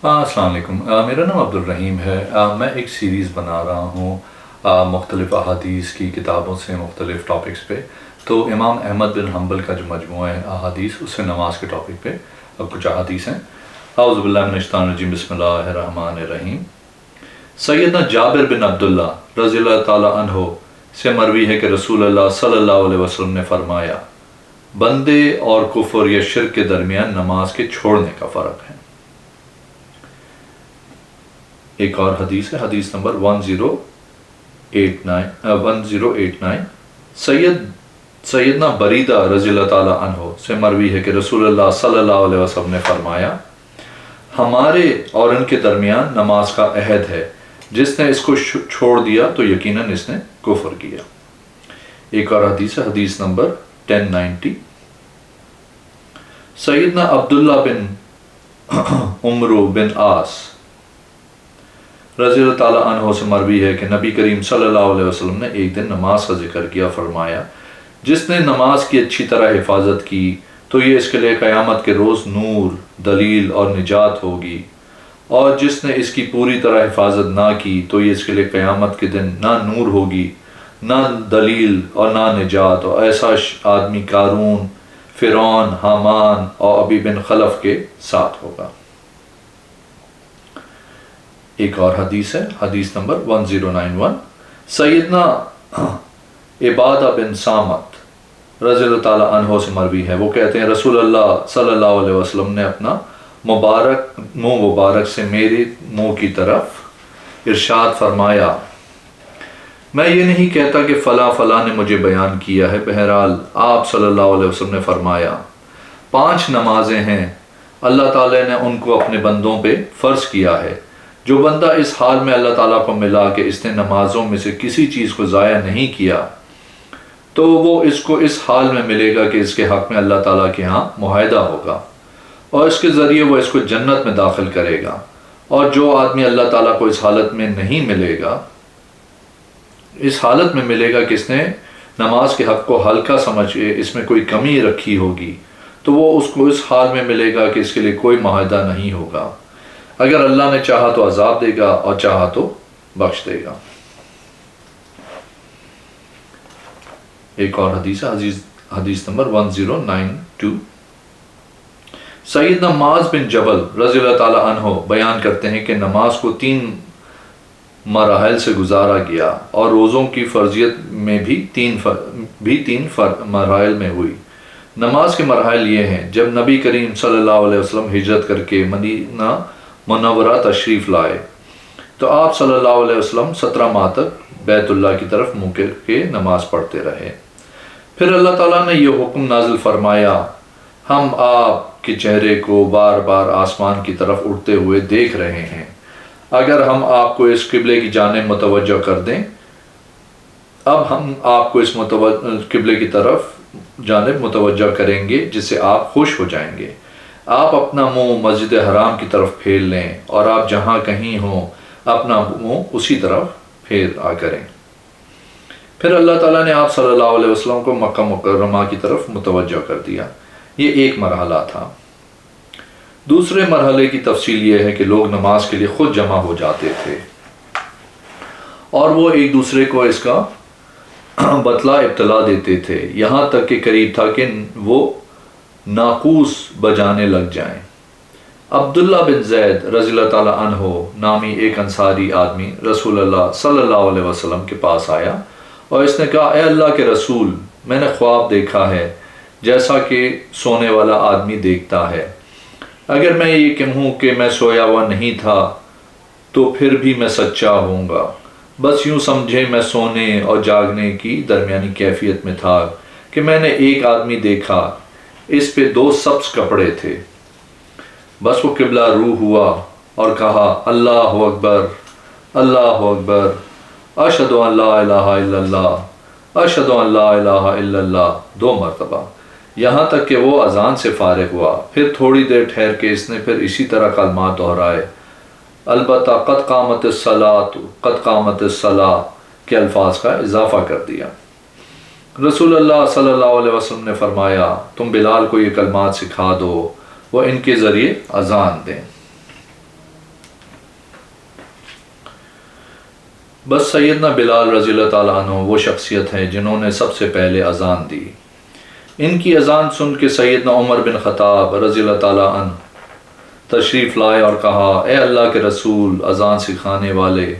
السلام علیکم، میرا نام عبد الرحیم ہے۔ میں ایک سیریز بنا رہا ہوں مختلف احادیث کی کتابوں سے مختلف ٹاپکس پہ۔ تو امام احمد بن حنبل کا جو مجموعہ ہے احادیث، اس سے نماز کے ٹاپک پہ اب کچھ احادیث ہیں۔ اعوذ باللہ من الشیطان الرجیم، بسم اللہ الرحمن الرحیم۔ سیدنا جابر بن عبداللہ رضی اللہ تعالیٰ عنہ سے مروی ہے کہ رسول اللہ صلی اللہ علیہ وسلم نے فرمایا، بندے اور کفر یا شرک کے درمیان نماز کے چھوڑنے کا فرق ہے۔ ایک اور حدیث ہے، حدیث نمبر 1089۔ سیدنا بریدہ رضی اللہ تعالیٰ عنہ سے مروی ہے کہ رسول اللہ صلی اللہ علیہ وسلم نے فرمایا، ہمارے اور ان کے درمیان نماز کا عہد ہے، جس نے اس کو چھوڑ دیا تو یقیناً اس نے کفر کیا۔ ایک اور حدیث ہے، حدیث نمبر 1090۔ سیدنا عبداللہ بن عمرو بن عاص رضی اللہ تعالیٰ عنہ سے مروی ہے کہ نبی کریم صلی اللہ علیہ وسلم نے ایک دن نماز کا ذکر کیا، فرمایا، جس نے نماز کی اچھی طرح حفاظت کی تو یہ اس کے لیے قیامت کے روز نور، دلیل اور نجات ہوگی، اور جس نے اس کی پوری طرح حفاظت نہ کی تو یہ اس کے لیے قیامت کے دن نہ نور ہوگی، نہ دلیل اور نہ نجات، اور ایسا آدمی قارون، فرعون، حامان اور ابی بن خلف کے ساتھ ہوگا۔ ایک اور حدیث ہے، حدیث نمبر 1091۔ سیدنا عبادہ بن صامت رضی اللہ تعالیٰ عنہ سے مروی ہے، وہ کہتے ہیں رسول اللہ صلی اللہ علیہ وسلم نے اپنا منہ مبارک سے میرے منہ کی طرف ارشاد فرمایا، میں یہ نہیں کہتا کہ فلاں نے مجھے بیان کیا ہے، بہرحال آپ صلی اللہ علیہ وسلم نے فرمایا، 5 نمازیں ہیں، اللہ تعالیٰ نے ان کو اپنے بندوں پہ فرض کیا ہے، جو بندہ اس حال میں اللہ تعالیٰ کو ملا کہ اس نے نمازوں میں سے کسی چیز کو ضائع نہیں کیا، تو وہ اس کو اس حال میں ملے گا کہ اس کے حق میں اللہ تعالیٰ کے ہاں معاہدہ ہوگا، اور اس کے ذریعے وہ اس کو جنت میں داخل کرے گا۔ اور جو آدمی اللہ تعالیٰ کو اس حالت میں نہیں ملے گا، اس حالت میں ملے گا کہ اس نے نماز کے حق کو ہلکا سمجھ کے اس میں کوئی کمی رکھی ہوگی، تو وہ اس کو اس حال میں ملے گا کہ اس کے لیے کوئی معاہدہ نہیں ہوگا۔ اگر اللہ نے چاہا تو عذاب دے گا اور چاہا تو بخش دے گا۔ ایک اور حدیث ہے، حدیث نمبر 1092۔ سیدنا معاذ بن جبل رضی اللہ تعالیٰ عنہ بیان کرتے ہیں کہ نماز کو 3 مراحل سے گزارا گیا، اور روزوں کی فرضیت میں بھی 3 مراحل میں ہوئی۔ نماز کے مراحل یہ ہیں: جب نبی کریم صلی اللہ علیہ وسلم ہجرت کر کے مدینہ منورہ تشریف لائے تو آپ صلی اللہ علیہ وسلم 17 ماہ تک بیت اللہ کی طرف منہ کر کے نماز پڑھتے رہے۔ پھر اللہ تعالیٰ نے یہ حکم نازل فرمایا، ہم آپ کے چہرے کو بار بار آسمان کی طرف اٹھتے ہوئے دیکھ رہے ہیں، اگر ہم آپ کو اس قبلے کی جانب متوجہ کر دیں، اب ہم آپ کو اس قبلے کی جانب متوجہ کریں گے جس سے آپ خوش ہو جائیں گے۔ آپ اپنا منہ مسجد حرام کی طرف پھیر لیں، اور آپ جہاں کہیں ہوں اپنا منہ اسی طرف پھیر کریں۔ پھر اللہ تعالیٰ نے آپ صلی اللہ علیہ وسلم کو مکہ مکرمہ کی طرف متوجہ کر دیا۔ یہ ایک مرحلہ تھا۔ دوسرے مرحلے کی تفصیل یہ ہے کہ لوگ نماز کے لیے خود جمع ہو جاتے تھے، اور وہ ایک دوسرے کو اس کا اطلاع دیتے تھے، یہاں تک کہ قریب تھا کہ وہ ناقوس بجانے لگ جائیں۔ عبداللہ بن زید رضی اللہ تعالیٰ عنہ نامی ایک انصاری آدمی رسول اللہ صلی اللہ علیہ وسلم کے پاس آیا، اور اس نے کہا، اے اللہ کے رسول، میں نے خواب دیکھا ہے جیسا کہ سونے والا آدمی دیکھتا ہے۔ اگر میں یہ کہوں کہ میں سویا ہوا نہیں تھا تو پھر بھی میں سچا ہوں گا، بس یوں سمجھے میں سونے اور جاگنے کی درمیانی کیفیت میں تھا کہ میں نے ایک آدمی دیکھا، اس پہ 2 سبز کپڑے تھے، بس وہ قبلہ رو ہوا اور کہا، اللہ اکبر، اللہ اکبر، اشہد ان لا الہ الا اللہ، اشہد ان لا الہ الا اللہ 2 مرتبہ، یہاں تک کہ وہ اذان سے فارغ ہوا۔ پھر تھوڑی دیر ٹھہر کے اس نے پھر اسی طرح کلمات دہرائے، البتہ قد قامت الصلاۃ، قد قامت الصلاۃ کے الفاظ کا اضافہ کر دیا۔ رسول اللہ صلی اللہ علیہ وسلم نے فرمایا، تم بلال کو یہ کلمات سکھا دو، وہ ان کے ذریعے اذان دیں۔ بس سیدنا بلال رضی اللہ تعالیٰ عنہ وہ شخصیت ہیں جنہوں نے سب سے پہلے اذان دی۔ ان کی اذان سن کے سیدنا عمر بن خطاب رضی اللہ تعالیٰ عنہ تشریف لائے اور کہا، اے اللہ کے رسول، اذان سکھانے والے،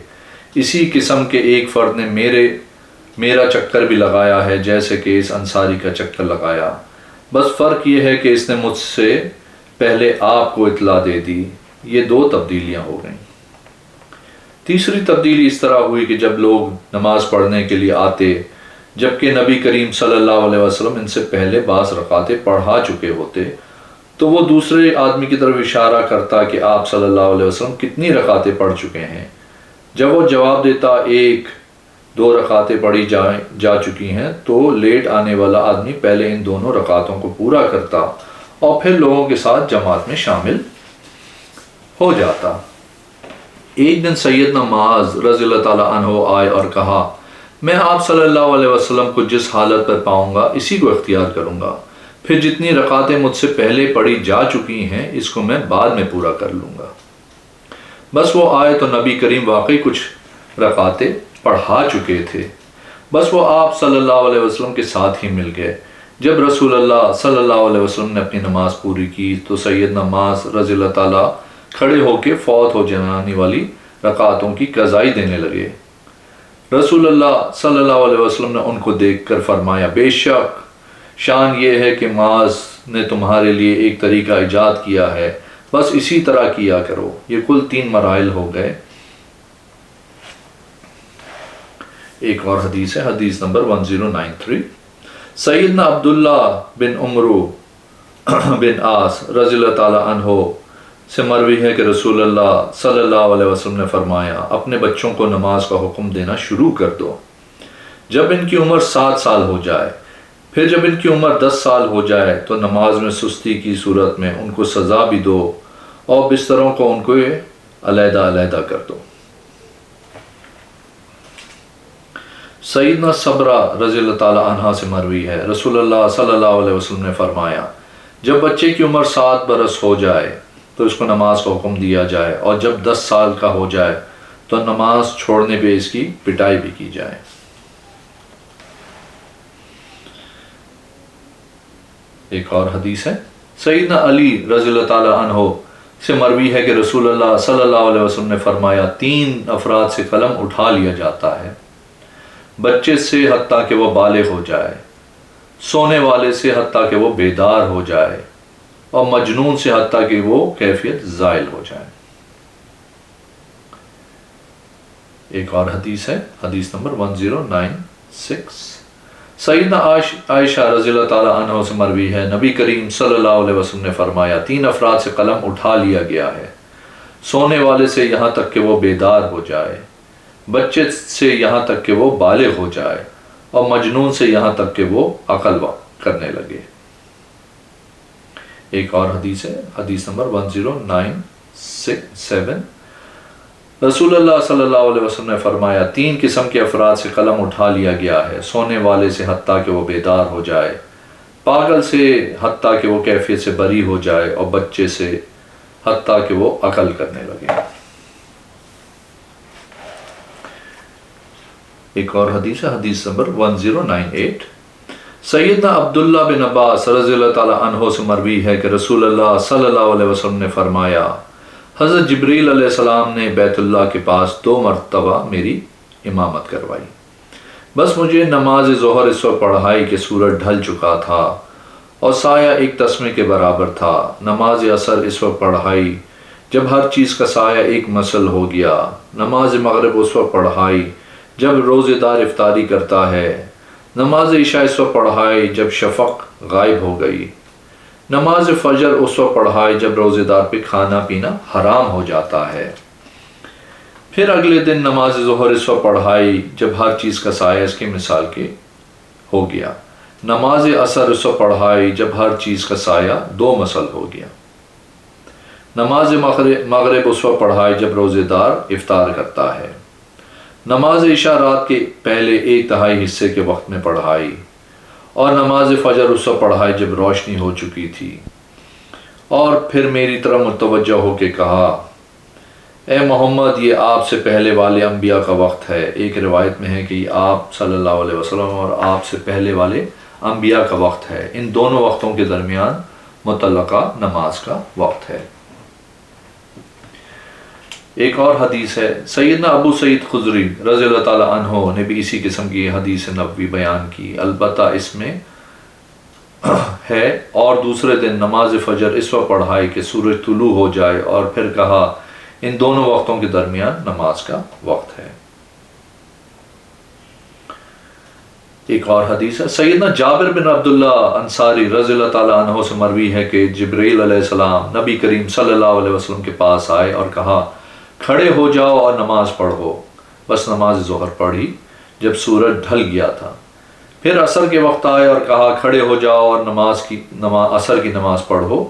اسی قسم کے ایک فرد نے میرا چکر بھی لگایا ہے جیسے کہ اس انصاری کا چکر لگایا، بس فرق یہ ہے کہ اس نے مجھ سے پہلے آپ کو اطلاع دے دی۔ یہ دو تبدیلیاں ہو گئیں۔ تیسری تبدیلی اس طرح ہوئی کہ جب لوگ نماز پڑھنے کے لیے آتے جبکہ نبی کریم صلی اللہ علیہ وسلم ان سے پہلے بعض رکعتیں پڑھا چکے ہوتے تو وہ دوسرے آدمی کی طرف اشارہ کرتا کہ آپ صلی اللہ علیہ وسلم کتنی رکعتیں پڑھ چکے ہیں۔ جب وہ جواب دیتا 1-2 رکعتیں پڑھی جا چکی ہیں تو لیٹ آنے والا آدمی پہلے ان دونوں رکعتوں کو پورا کرتا اور پھر لوگوں کے ساتھ جماعت میں شامل ہو جاتا۔ ایک دن سیدنا معاذ رضی اللہ تعالیٰ عنہ آئے اور کہا، میں آپ صلی اللہ علیہ وسلم کو جس حالت پر پاؤں گا اسی کو اختیار کروں گا، پھر جتنی رکعتیں مجھ سے پہلے پڑھی جا چکی ہیں اس کو میں بعد میں پورا کر لوں گا۔ بس وہ آئے تو نبی کریم واقعی کچھ رکعتیں پڑھا چکے تھے، بس وہ آپ صلی اللہ علیہ وسلم کے ساتھ ہی مل گئے۔ جب رسول اللہ صلی اللہ علیہ وسلم نے اپنی نماز پوری کی تو سیدنا معاذ رضی اللہ تعالیٰ کھڑے ہو کے فوت ہو جانے والی رکعتوں کی قضائی دینے لگے۔ رسول اللہ صلی اللہ علیہ وسلم نے ان کو دیکھ کر فرمایا، بے شک شان یہ ہے کہ معاذ نے تمہارے لیے ایک طریقہ ایجاد کیا ہے، بس اسی طرح کیا کرو۔ یہ کل 3 مراحل ہو گئے۔ ایک اور حدیث ہے، حدیث نمبر 1093۔ سیدنا عبداللہ بن عمرو بن عاص رضی اللہ تعالیٰ عنہ سے مروی ہے کہ رسول اللہ صلی اللہ علیہ وسلم نے فرمایا، اپنے بچوں کو نماز کا حکم دینا شروع کر دو جب ان کی عمر 7 سال ہو جائے، پھر جب ان کی عمر 10 سال ہو جائے تو نماز میں سستی کی صورت میں ان کو سزا بھی دو اور بستروں کو ان کو علیحدہ علیحدہ کر دو۔ سیدنا صبرہ رضی اللہ تعالیٰ عنہ سے مروی ہے، رسول اللہ صلی اللہ علیہ وسلم نے فرمایا، جب بچے کی عمر 7 برس ہو جائے تو اس کو نماز کا حکم دیا جائے، اور جب 10 سال کا ہو جائے تو نماز چھوڑنے پہ اس کی پٹائی بھی کی جائے۔ ایک اور حدیث ہے، سیدنا علی رضی اللہ تعالیٰ عنہ سے مروی ہے کہ رسول اللہ صلی اللہ علیہ وسلم نے فرمایا، 3 افراد سے قلم اٹھا لیا جاتا ہے، بچے سے حتیٰ کہ وہ بالغ ہو جائے، سونے والے سے حتیٰ کہ وہ بیدار ہو جائے، اور مجنون سے حتیٰ کہ وہ کیفیت زائل ہو جائے۔ ایک اور حدیث ہے، حدیث نمبر 1096۔ سیدنا عائشہ رضی اللہ تعالیٰ عنہ سے مروی ہے، نبی کریم صلی اللہ علیہ وسلم نے فرمایا، 3 افراد سے قلم اٹھا لیا گیا ہے، سونے والے سے یہاں تک کہ وہ بیدار ہو جائے، بچے سے یہاں تک کہ وہ بالغ ہو جائے، اور مجنون سے یہاں تک کہ وہ عقل کرنے لگے۔ ایک اور حدیث ہے، حدیث نمبر 1097۔ رسول اللہ صلی اللہ علیہ وسلم نے فرمایا، 3 قسم کے افراد سے قلم اٹھا لیا گیا ہے، سونے والے سے حتیٰ کہ وہ بیدار ہو جائے، پاگل سے حتیٰ کہ وہ کیفیت سے بری ہو جائے، اور بچے سے حتیٰ کہ وہ عقل کرنے لگے۔ ایک اور حدیث ہے، حدیث نمبر 1098۔ سیدنا عبداللہ بن عباس رضی اللہ تعالیٰ عنہ سے مروی ہے کہ رسول اللہ صلی اللہ علیہ وسلم نے فرمایا، حضرت جبریل علیہ السلام نے بیت اللہ کے پاس 2 مرتبہ میری امامت کروائی، بس مجھے نماز ظہر اس وقت پڑھائی کہ سورج ڈھل چکا تھا اور سایہ ایک تسمے کے برابر تھا، نماز عصر اس وقت پڑھائی جب ہر چیز کا سایہ ایک مثل ہو گیا، نماز مغرب اس وقت پڑھائی جب روزے دار افطاری کرتا ہے، نماز عشاء اس وقت پڑھائی جب شفق غائب ہو گئی، نماز فجر اس وقت پڑھائی جب روزے دار پہ کھانا پینا حرام ہو جاتا ہے، پھر اگلے دن نماز ظہر اس وقت پڑھائی جب ہر چیز کا سایہ اس کی مثال کے ہو گیا، نماز عصر اس وقت پڑھائی جب ہر چیز کا سایہ 2 مثل ہو گیا، نماز مغرب اس وقت پڑھائی جب روزے دار افطار کرتا ہے، نماز عشاء رات کے پہلے 1/3 حصے کے وقت میں پڑھائی، اور نماز فجر اس وقت پڑھائی جب روشنی ہو چکی تھی، اور پھر میری طرف متوجہ ہو کے کہا، اے محمد یہ آپ سے پہلے والے انبیاء کا وقت ہے۔ ایک روایت میں ہے کہ یہ آپ صلی اللہ علیہ وسلم اور آپ سے پہلے والے انبیاء کا وقت ہے، ان دونوں وقتوں کے درمیان متعلقہ نماز کا وقت ہے۔ ایک اور حدیث ہے، سیدنا ابو سعید خدری رضی اللہ تعالیٰ عنہ نے بھی اسی قسم کی حدیث نبوی بیان کی، البتہ اس میں ہے اور دوسرے دن نماز فجر اس وقت پڑھائی کہ سورج طلوع ہو جائے، اور پھر کہا ان دونوں وقتوں کے درمیان نماز کا وقت ہے۔ ایک اور حدیث ہے، سیدنا جابر بن عبداللہ انصاری رضی اللہ تعالیٰ عنہ سے مروی ہے کہ جبرائیل علیہ السلام نبی کریم صلی اللہ علیہ وسلم کے پاس آئے اور کہا کھڑے ہو جاؤ اور نماز پڑھو، بس نماز ظہر پڑھی جب سورج ڈھل گیا تھا۔ پھر عصر کے وقت آئے اور کہا کھڑے ہو جاؤ اور عصر کی نماز پڑھو،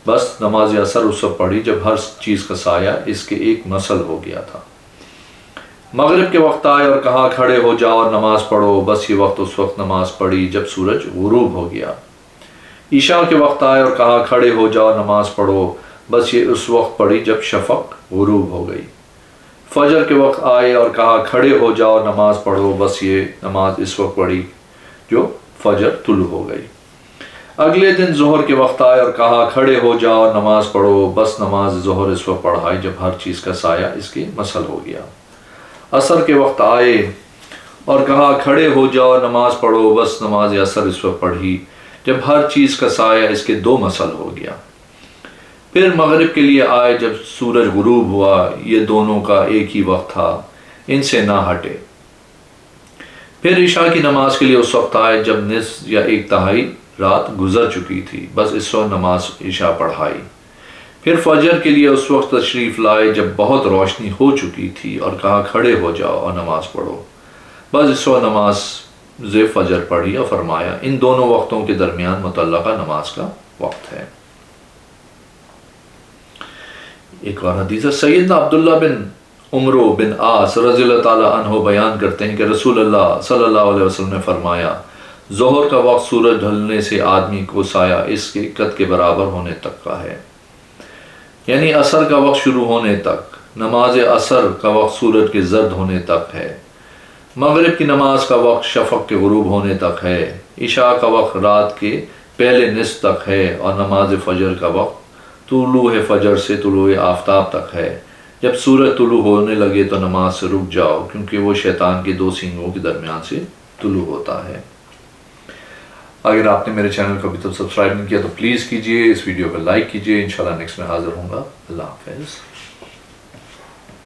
بس نماز عصر اس وقت پڑھی جب ہر چیز کا سایہ اس کے ایک مثل ہو گیا تھا۔ مغرب کے وقت آئے اور کہا کھڑے ہو جاؤ اور نماز پڑھو، بس یہ وقت اس وقت نماز پڑھی جب سورج غروب ہو گیا۔ عشاء کے وقت آئے اور کہا کھڑے ہو جاؤ اور نماز پڑھو، بس یہ اس وقت پڑھی جب شفق غروب ہو گئی۔ فجر کے وقت آئے اور کہا کھڑے ہو جاؤ اور نماز پڑھو، بس یہ نماز اس وقت پڑھی جو فجر طلوع ہو گئی۔ اگلے دن ظہر کے وقت آئے اور کہا کھڑے ہو جاؤ اور نماز پڑھو، بس نماز ظہر اس وقت پڑھائی جب ہر چیز کا سایہ اس کی مثل ہو گیا۔ عصر کے وقت آئے اور کہا کھڑے ہو جاؤ اور نماز پڑھو، بس نماز عصر اس وقت پڑھی جب ہر چیز کا سایہ اس کے دو مثل ہو گیا۔ پھر مغرب کے لیے آئے جب سورج غروب ہوا، یہ دونوں کا ایک ہی وقت تھا، ان سے نہ ہٹے۔ پھر عشاء کی نماز کے لیے اس وقت آئے جب نصف یا ایک تہائی رات گزر چکی تھی، بس اس وقت نماز عشاء پڑھائی۔ پھر فجر کے لیے اس وقت تشریف لائے جب بہت روشنی ہو چکی تھی اور کہا کھڑے ہو جاؤ اور نماز پڑھو، بس اس وقت نماز فجر پڑھی اور فرمایا ان دونوں وقتوں کے درمیان متعلقہ نماز کا وقت ہے۔ ایک اور حدیث ہے، سیدنا عبداللہ بن عمرو بن عاص رضی اللہ تعالیٰ عنہ بیان کرتے ہیں کہ رسول اللہ صلی اللہ علیہ وسلم نے فرمایا ظہر کا وقت سورج ڈھلنے سے آدمی کو سایہ اس کے قد کے برابر ہونے تک کا ہے، یعنی عصر کا وقت شروع ہونے تک۔ نماز عصر کا وقت سورج کے زرد ہونے تک ہے۔ مغرب کی نماز کا وقت شفق کے غروب ہونے تک ہے۔ عشاء کا وقت رات کے پہلے نصف تک ہے، اور نماز فجر کا وقت طلوع فجر سے طلوع آفتاب تک ہے۔ جب سورج طلوع ہونے لگے تو نماز سے رک جاؤ، کیونکہ وہ شیطان کے دو سینگوں کے درمیان سے طلوع ہوتا ہے۔ اگر آپ نے میرے چینل کو ابھی تک سبسکرائب نہیں کیا تو پلیز کیجئے، اس ویڈیو کو لائک کیجئے۔ انشاءاللہ نیکسٹ میں حاضر ہوں گا۔ اللہ حافظ۔